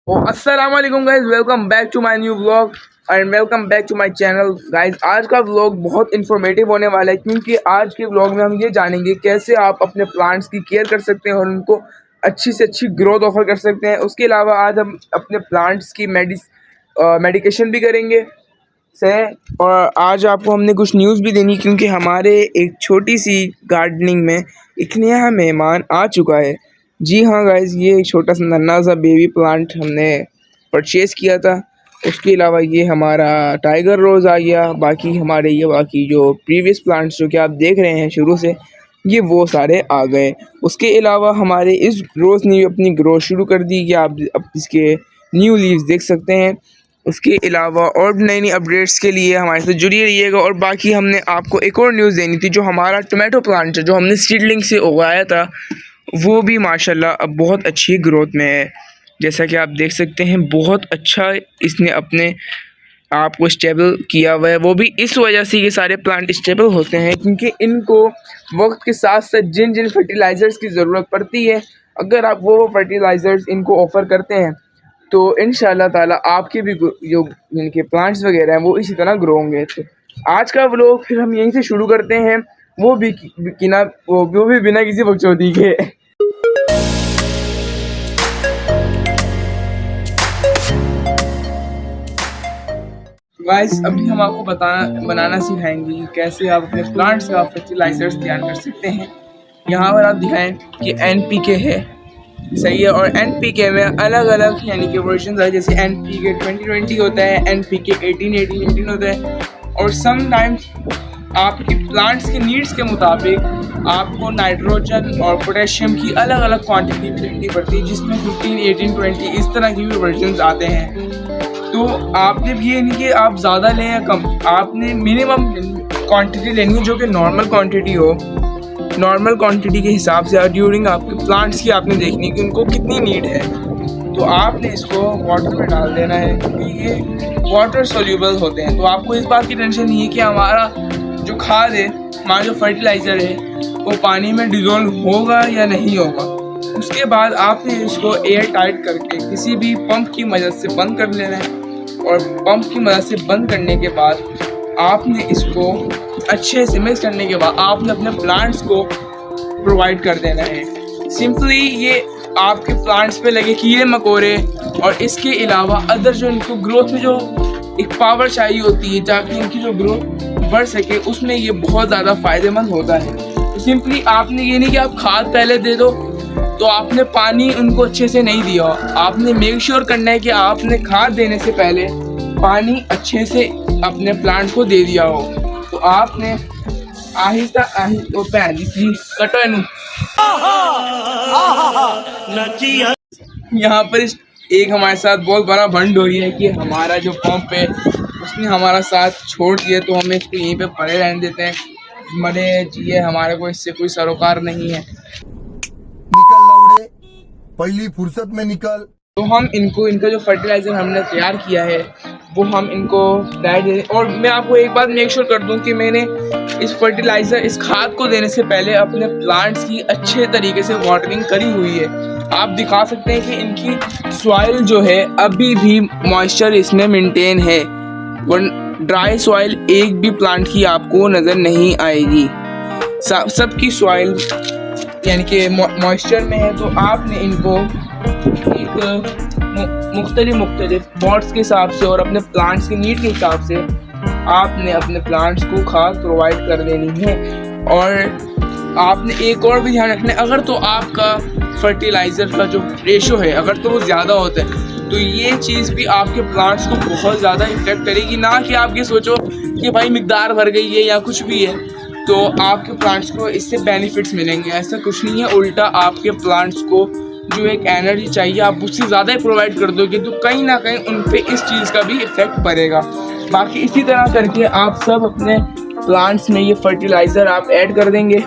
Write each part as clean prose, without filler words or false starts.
अस्सलाम वालेकुम guys, welcome back to my new vlog and welcome back to my channel guys. आज का vlog बहुत इन्फॉर्मेटिव होने वाला है क्योंकि आज के व्लॉग में हम ये जानेंगे कैसे आप अपने प्लांट्स की केयर कर सकते हैं और उनको अच्छी से अच्छी ग्रोथ ऑफर कर सकते हैं। उसके अलावा आज हम अपने प्लांट्स की मेडिकेशन भी करेंगे से। और आज आपको हमने कुछ न्यूज़ भी देनी क्योंकि हमारे एक छोटी सी गार्डनिंग में एक नया मेहमान आ चुका है। जी हाँ गाइज़, ये एक छोटा सा नन्हा सा बेबी प्लांट हमने परचेज़ किया था। उसके अलावा ये हमारा टाइगर रोज़ आ गया। बाकी हमारे ये बाकी जो प्रीवियस प्लांट्स जो कि आप देख रहे हैं शुरू से, ये वो सारे आ गए। उसके अलावा हमारे इस रोज़ ने अपनी ग्रोथ शुरू कर दी कि आप अब इसके न्यू लीव्स देख सकते हैं। उसके अलावा और नई नई अपडेट्स के लिए हमारे साथ जुड़े रहिएगा। और बाकी हमने आपको एक और न्यूज़ देनी थी, जो हमारा टोमेटो प्लांट है जो हमने सीडलिंग से उगाया था, वो भी माशाल्लाह अब बहुत अच्छी ग्रोथ में है। जैसा कि आप देख सकते हैं, बहुत अच्छा इसने अपने आप को स्टेबल किया हुआ है। वो भी इस वजह से ये सारे प्लांट स्टेबल होते हैं क्योंकि इनको वक्त के साथ साथ जिन जिन फर्टिलाइज़र्स की ज़रूरत पड़ती है, अगर आप वो फर्टिलाइज़र्स इनको ऑफ़र करते हैं तो इंशाल्लाह ताला आपके भी जो इनके प्लांट्स वगैरह हैं वो इसी तरह ग्रो होंगे। तो आज का व्लॉग फिर हम यहीं से शुरू करते हैं, वो भी बिना किसी बकचोदी के। गाइस, अभी हम आपको बनाना सिखाएंगे कि कैसे आप अपने प्लांट्स का फर्टिलाइजर्स तैयार कर सकते हैं। यहाँ पर आप दिखाएं कि NPK है, सही है। और NPK में अलग अलग यानी कि वर्जन है, जैसे NPK 2020 होता है, NPK 18 होता है। और समटाइम्स आपकी प्लांट्स की नीड्स के मुताबिक आपको नाइट्रोजन और पोटेशियम की अलग अलग क्वांटिटी लेनी पड़ती है, जिसमें 15, 18, 20 इस तरह की भी वर्जन आते हैं। तो आपने भी ये नहीं कि आप ज़्यादा लें या कम, आपने मिनिमम क्वांटिटी लेनी है जो कि नॉर्मल क्वांटिटी हो। नॉर्मल क्वांटिटी के हिसाब से ड्यूरिंग आपके प्लांट्स की आपने देखनी कि उनको कितनी नीड है, तो आपने इसको वाटर में डाल देना है क्योंकि ये वाटर सोल्यूबल होते हैं। तो आपको इस बात की टेंशन नहीं है कि हमारा जो खाद है, हमारा जो फर्टिलाइज़र है, वो पानी में डिज़ोल्व होगा या नहीं होगा। उसके बाद आपने इसको एयर टाइट करके किसी भी पंप की मदद से बंद कर लेना है। और पंप की मदद से बंद करने के बाद आपने इसको अच्छे से मिक्स करने के बाद आपने अपने प्लांट्स को प्रोवाइड कर देना है। सिंपली ये आपके प्लांट्स पे लगे कीड़े मकोड़े और इसके अलावा अदर जो इनको ग्रोथ में जो एक पावर चाहिए होती है ताकि इनकी जो ग्रोथ बढ़ सके, उसमें ये बहुत ज़्यादा फ़ायदेमंद होता है। तो सिंपली आपने ये नहीं कि आप खाद पहले दे दो तो आपने पानी उनको अच्छे से नहीं दिया। आपने मेक श्योर करना है कि आपने खाद देने से पहले पानी अच्छे से अपने प्लांट को दे दिया हो। तो आपने आहिस्ता यहाँ पर एक हमारे साथ बहुत बड़ा भंड हो रही है कि हमारा जो पंप है उसने हमारा साथ छोड़ दिया, तो हमें इसको यहीं पे पड़े रहने देते हैं। मरे जिए, हमारे को इससे कोई सरोकार नहीं है। निकल लौड़े, पहली फुर्सत में निकल। तो हम इनका जो फर्टिलाइज़र हमने तैयार किया है वो हम इनको डाल दें। और मैं आपको एक बात मेक श्योर कर दूं कि मैंने इस फर्टिलाइज़र, इस खाद को देने से पहले अपने प्लांट्स की अच्छे तरीके से वाटरिंग करी हुई है। आप दिखा सकते हैं कि इनकी सॉइल जो है अभी भी मॉइस्चर इसमें मेंटेन है। ड्राई सॉइल एक भी प्लांट की आपको नज़र नहीं आएगी, सबकी सॉइल यानी कि मॉइस्चर में है। तो आपने इनको एक मुख्तलिफ पॉट्स के हिसाब से और अपने प्लांट्स की नीड के हिसाब से आपने अपने प्लांट्स को खाद प्रोवाइड कर देनी है। और आपने एक और भी ध्यान रखना है, अगर तो आपका फर्टिलाइज़र का जो रेशो है अगर तो वो ज़्यादा होता है तो ये चीज़ भी आपके प्लांट्स को बहुत ज़्यादा इफेक्ट करेगी। ना कि आप ये सोचो कि भाई मिकदार भर गई है या कुछ भी है तो आपके प्लांट्स को इससे बेनिफिट्स मिलेंगे, ऐसा कुछ नहीं है। उल्टा आपके प्लांट्स को जो एक एनर्जी चाहिए आप उससे ज़्यादा ही प्रोवाइड कर दोगे, तो कहीं ना कहीं उन पे इस चीज़ का भी इफ़ेक्ट पड़ेगा। बाकी इसी तरह करके आप सब अपने प्लांट्स में ये फर्टिलाइज़र आप ऐड कर देंगे।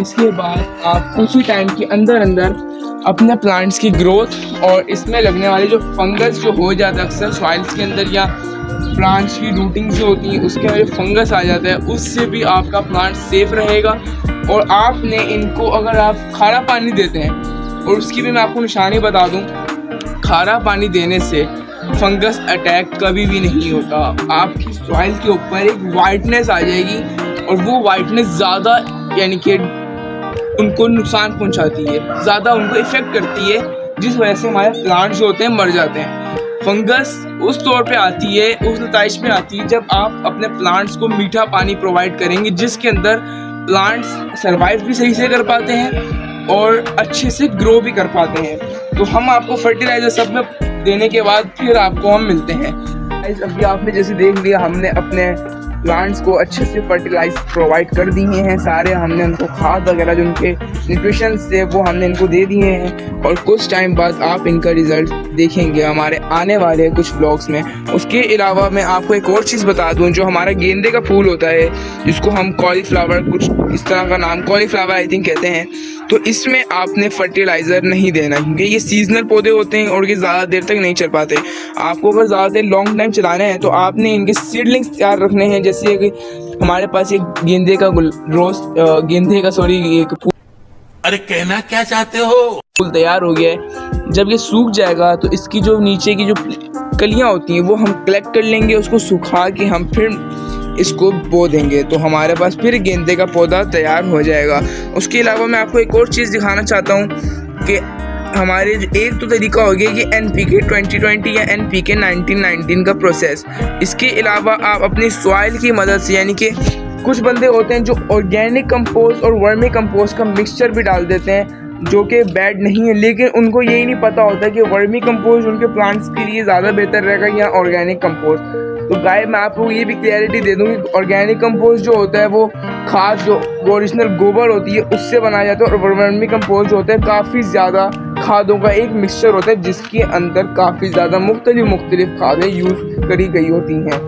इसके बाद आप कुछ ही टाइम के अंदर अपने प्लांट्स की ग्रोथ और इसमें लगने वाले जो फंगस जो हो जाता है अक्सर सॉइल्स के अंदर या प्लांट्स की रूटिंग जो होती है उसके वजह फंगस आ जाता है, उससे भी आपका प्लांट सेफ रहेगा। और आपने इनको अगर आप खारा पानी देते हैं, और उसकी भी मैं आपको निशानी बता दूं, खारा पानी देने से फंगस अटैक कभी भी नहीं होता। आपकी सॉइल के ऊपर एक वाइटनेस आ जाएगी और वो वाइटनेस ज़्यादा यानी कि उनको नुकसान पहुंचाती है, ज़्यादा उनको इफ़ेक्ट करती है, जिस वजह से हमारे प्लांट्स जो होते हैं मर जाते हैं। फंगस उस तौर पे आती है, उस नताइज में आती है जब आप अपने प्लांट्स को मीठा पानी प्रोवाइड करेंगे जिसके अंदर प्लांट्स सर्वाइव भी सही से कर पाते हैं और अच्छे से ग्रो भी कर पाते हैं। तो हम आपको फर्टिलाइजर सब में देने के बाद फिर आपको हम मिलते हैं। अभी आपने जैसे देख लिया, हमने अपने प्लांट्स को अच्छे से फर्टिलाइज प्रोवाइड कर दिए हैं सारे, हमने उनको खाद वगैरह जो उनके न्यूट्रिशंस थे वो हमने इनको दे दिए हैं और कुछ टाइम बाद आप इनका रिजल्ट देखेंगे हमारे आने वाले कुछ ब्लॉग्स में। उसके अलावा मैं आपको एक और चीज़ बता दूं, जो हमारा गेंदे का फूल होता है जिसको हम कॉलीफ्लावर, कुछ इस तरह का नाम कॉलीफ्लावर आई थिंक कहते हैं, तो इसमें आपने फर्टिलाइज़र नहीं देना क्योंकि ये सीजनल पौधे होते हैं और ये ज़्यादा देर तक नहीं चल पाते। आपको अगर ज़्यादा देर लॉन्ग टाइम चलाना है तो आपने इनके सीडलिंग्स तैयार रखने हैं। जैसे कि हमारे पास एक गेंदे का एक फूल, अरे कहना क्या चाहते हो, फूल तैयार हो गया है। जब ये सूख जाएगा तो इसकी जो नीचे की जो कलियां होती हैं वो हम कलेक्ट कर लेंगे, उसको सुखा के हम फिर इसको बो देंगे तो हमारे पास फिर गेंदे का पौधा तैयार हो जाएगा। उसके अलावा मैं आपको एक और चीज़ दिखाना चाहता हूँ कि हमारे एक तो तरीका हो गया ये NPK 2020 या NPK 1919 का प्रोसेस। इसके अलावा आप अपनी सॉइल की मदद से, यानी कि कुछ बंदे होते हैं जो ऑर्गेनिक कंपोस्ट और वर्मी कंपोस्ट का मिक्सचर भी डाल देते हैं जो कि बैड नहीं है, लेकिन उनको यही नहीं पता होता कि वर्मी कंपोस्ट उनके प्लांट्स के लिए ज़्यादा बेहतर रहेगा या ऑर्गेनिक कंपोस्ट। तो गाय मैं आपको ये भी क्लैरिटी दे दूँ कि ऑर्गेनिक कंपोस्ट जो होता है वो खाद जो ओरिजिनल गोबर होती है उससे बनाया जाता है और वर्मी कंपोस्ट जो होता है काफ़ी ज़्यादा खादों का एक मिक्सचर होता है जिसके अंदर काफ़ी ज़्यादा मुख्तलिफ खादें यूज़ करी गई होती हैं।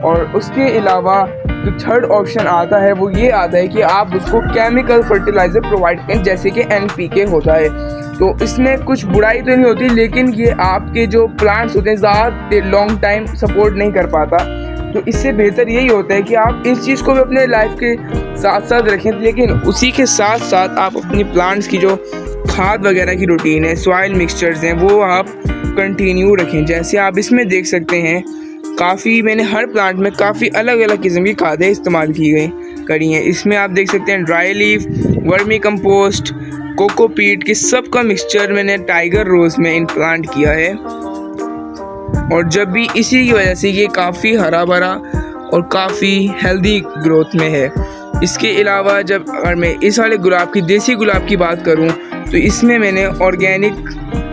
और उसके अलावा जो थर्ड ऑप्शन आता है वो ये आता है कि आप उसको केमिकल फर्टिलाइज़र प्रोवाइड करें जैसे कि NPK होता है। तो इसमें कुछ बुराई तो नहीं होती, लेकिन ये आपके जो प्लांट्स होते हैं ज़्यादा लॉन्ग टाइम सपोर्ट नहीं कर पाता। तो इससे बेहतर यही होता है कि आप इस चीज़ को भी अपने लाइफ के साथ साथ रखें, लेकिन उसी के साथ साथ आप अपनी प्लांट्स की जो खाद वगैरह की रूटीन है, सॉइल मिक्सचर्स हैं, वो आप कंटिन्यू रखें। जैसे आप इसमें देख सकते हैं काफ़ी मैंने हर प्लांट में काफ़ी अलग अलग किस्म की खादें इस्तेमाल करी हैं। इसमें आप देख सकते हैं dry leaf, vermi compost, cocopeat के सब का मिक्सचर मैंने टाइगर रोज में इम्प्लांट किया है और जब भी इसी की वजह से ये काफ़ी हरा भरा और काफ़ी हेल्दी ग्रोथ में है। इसके अलावा जब अगर मैं इस वाले गुलाब की, देसी गुलाब की बात करूं तो इसमें मैंने ऑर्गेनिक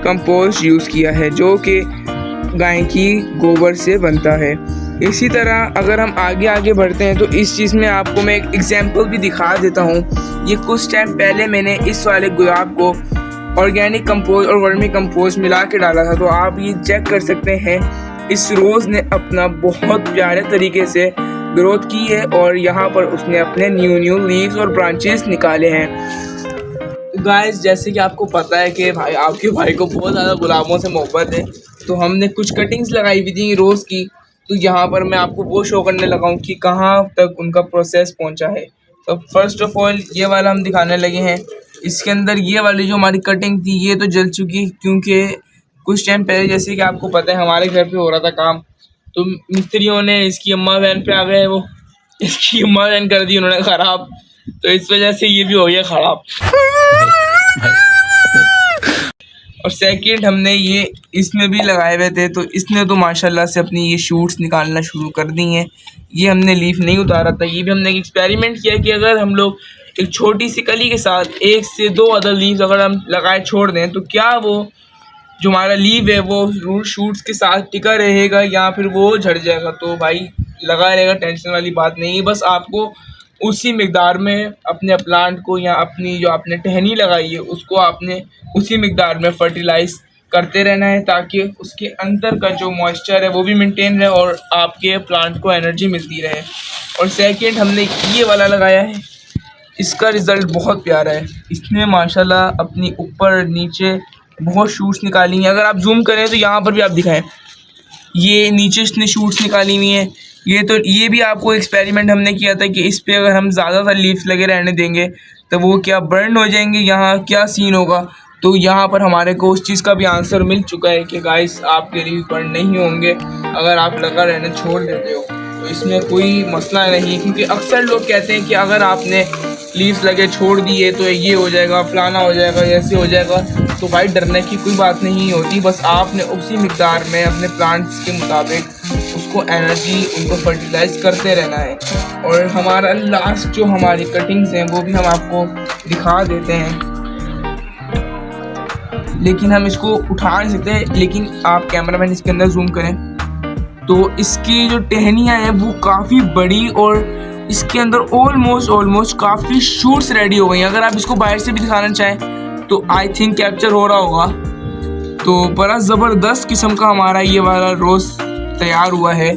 कंपोस्ट यूज़ किया है जो कि गाय की गोबर से बनता है। इसी तरह अगर हम आगे बढ़ते हैं तो इस चीज़ में आपको मैं एक एग्जांपल भी दिखा देता हूँ। ये कुछ टाइम पहले मैंने इस वाले गुलाब को ऑर्गेनिक कंपोस्ट और वर्मी कंपोस्ट मिला के डाला था, तो आप ये चेक कर सकते हैं इस रोज़ ने अपना बहुत प्यारे तरीके से ग्रोथ की है और यहाँ पर उसने अपने न्यू लीव्स और ब्रांचेस निकाले हैं। गाइस जैसे कि आपको पता है कि आपके भाई को बहुत ज़्यादा गुलाबों से मोहब्बत है, तो हमने कुछ कटिंग्स लगाई हुई थी रोज़ की। तो यहाँ पर मैं आपको वो शो करने लगा हूँ कि कहाँ तक उनका प्रोसेस पहुँचा है। तो फर्स्ट ऑफ ऑल ये वाला हम दिखाने लगे हैं। इसके अंदर ये वाली जो हमारी कटिंग थी ये तो जल चुकी, क्योंकि कुछ टाइम पहले जैसे कि आपको पता है हमारे घर पे हो रहा था काम, तो मिस्त्रियों ने इसकी अम्मा वैन पे आ गए, वो इसकी अम्मा वैन कर दी उन्होंने ख़राब, तो इस वजह से ये भी हो गया ख़राब। और सेकंड हमने ये इसमें भी लगाए हुए थे, तो इसने तो माशाल्लाह से अपनी ये शूट्स निकालना शुरू कर दी हैं। ये हमने लीफ नहीं उतारा था, ये भी हमने एक एक्सपेरिमेंट किया कि अगर हम लोग एक छोटी सी कली के साथ 1 से 2 अदर लीव्स अगर हम लगाए छोड़ दें तो क्या वो जो हमारा लीव है वो रूट शूट्स के साथ टिका रहेगा या फिर वो झड़ जाएगा। तो भाई लगा रहेगा, टेंशन वाली बात नहीं है। बस आपको उसी मिक़दार में अपने प्लांट को या अपनी जो आपने टहनी लगाई है उसको आपने उसी मिक़दार में फर्टिलाइज़ करते रहना है ताकि उसके अंदर का जो मॉइस्चर है वो भी मेंटेन रहे और आपके प्लांट को एनर्जी मिलती रहे। और सेकंड हमने ये वाला लगाया है, इसका रिज़ल्ट बहुत प्यारा है। इसने माशाल्लाह अपनी ऊपर नीचे बहुत शूट्स निकाली हैं। अगर आप जूम करें तो यहाँ पर भी आप दिखाएं, ये नीचे इसने शूट्स निकाली हुई हैं। ये भी आपको एक्सपेरिमेंट हमने किया था कि इस पे अगर हम ज़्यादातर लीव्स लगे रहने देंगे तो वो क्या बर्न हो जाएंगे, यहाँ क्या सीन होगा। तो यहाँ पर हमारे को उस चीज़ का भी आंसर मिल चुका है कि गाइस आपके लीव पर नहीं होंगे अगर आप लगा रहना छोड़ देते हो, तो इसमें कोई मसला नहीं। क्योंकि अक्सर लोग कहते हैं कि अगर आपने लीव्स लगे छोड़ दिए तो ये हो जाएगा, फलाना हो जाएगा, ऐसे हो जाएगा। तो भाई डरने की कोई बात नहीं होती, बस आपने उसी मिकदार में अपने प्लांट्स के मुताबिक उसको एनर्जी, उनको फर्टिलाइज करते रहना है। और हमारा लास्ट जो हमारी कटिंग्स हैं वो भी हम आपको दिखा देते हैं, लेकिन हम इसको उठा नहीं सकते। लेकिन आप कैमरामैन इसके अंदर जूम करें तो इसकी जो टहनियाँ हैं वो काफ़ी बड़ी और इसके अंदर ऑलमोस्ट काफ़ी शूट्स रेडी हो गई हैं। अगर आप इसको बाहर से भी दिखाना चाहें तो आई थिंक कैप्चर हो रहा होगा। तो बड़ा ज़बरदस्त किस्म का हमारा ये वाला रोज़ तैयार हुआ है,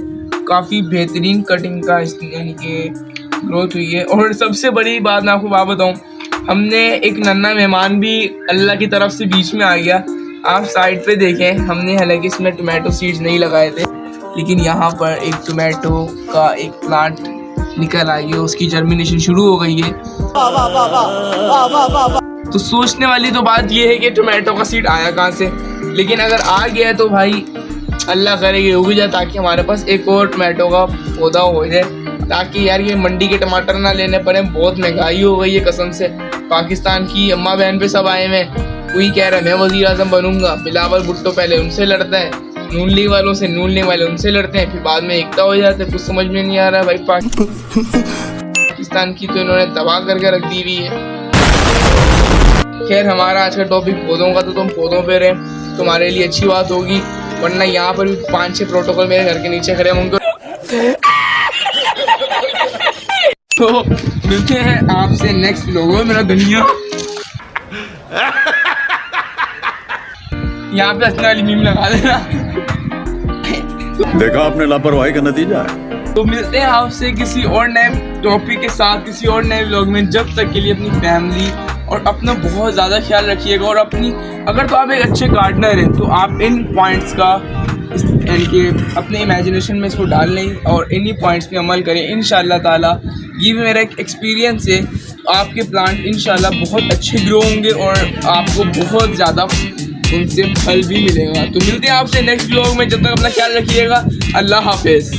काफ़ी बेहतरीन कटिंग का यानी कि ग्रोथ हुई है। और सबसे बड़ी बात मैं आपको बात बताऊँ, हमने एक नन्हा मेहमान भी अल्लाह की तरफ से बीच में आ गया। आप साइड पे देखें, हमने हालांकि इसमें टोमेटो सीड्स नहीं लगाए थे, लेकिन यहाँ पर एक टोमेटो का एक प्लांट निकल आई है, उसकी जर्मिनेशन शुरू हो गई है। तो सोचने वाली तो बात ये है कि टोमेटो का सीड आया कहाँ से, लेकिन अगर आ गया तो भाई अल्लाह करेगी उग जाए, ताकि हमारे पास एक और टोमेटो का पौधा हो जाए, ताकि यार ये मंडी के टमाटर ना लेने पड़े। बहुत महंगाई हो गई है कसम से। पाकिस्तान की अम्मा बहन पे सब आए हुए, कोई कह रहा है मैं वज़ीर आज़म बनूंगा, बिलावल भुट्टो पहले उनसे लड़ता है, नून लीग वालों से, नून लीग वाले उनसे लड़ते हैं, फिर बाद में एकता हो जाते हैं। कुछ समझ में नहीं आ रहा भाई। पाकिस्तान की तो इन्होंने तबाह करके रख दी हुई है। खैर हमारा आज का टॉपिक पौधों का, तो तुम पौधों पे रहे तुम्हारे लिए अच्छी बात होगी, वरना यहाँ पर भी 5-6 प्रोटोकॉल मेरे घर के नीचे खड़े हैं उनको। तो मिलते हैं आपसे नेक्स्ट व्लॉग में। मेरा दुनिया यहाँ पे हंसने वाली मीम लगा देना। देखा आपने लापरवाही का नतीजा है। तो मिलते हैं आपसे किसी और नए टॉपिक के साथ, किसी और नए व्लॉग में। जब तक के लिए अपनी फैमिली और अपना बहुत ज़्यादा ख्याल रखिएगा। और अपनी, अगर तो आप एक अच्छे गार्डनर हैं तो आप इन पॉइंट्स का यानी कि अपने इमेजिनेशन में इसको डाल लें और इन्हीं पॉइंट्स पे अमल करें। इंशाल्लाह ताला ये भी मेरा एक एक्सपीरियंस है। आपके प्लांट इंशाल्लाह बहुत अच्छे ग्रो होंगे और आपको बहुत ज़्यादा उनसे फल भी मिलेगा। तो मिलते हैं आपसे नेक्स्ट व्लॉग में। जब तक अपना ख्याल रखिएगा। अल्लाह हाफिज़।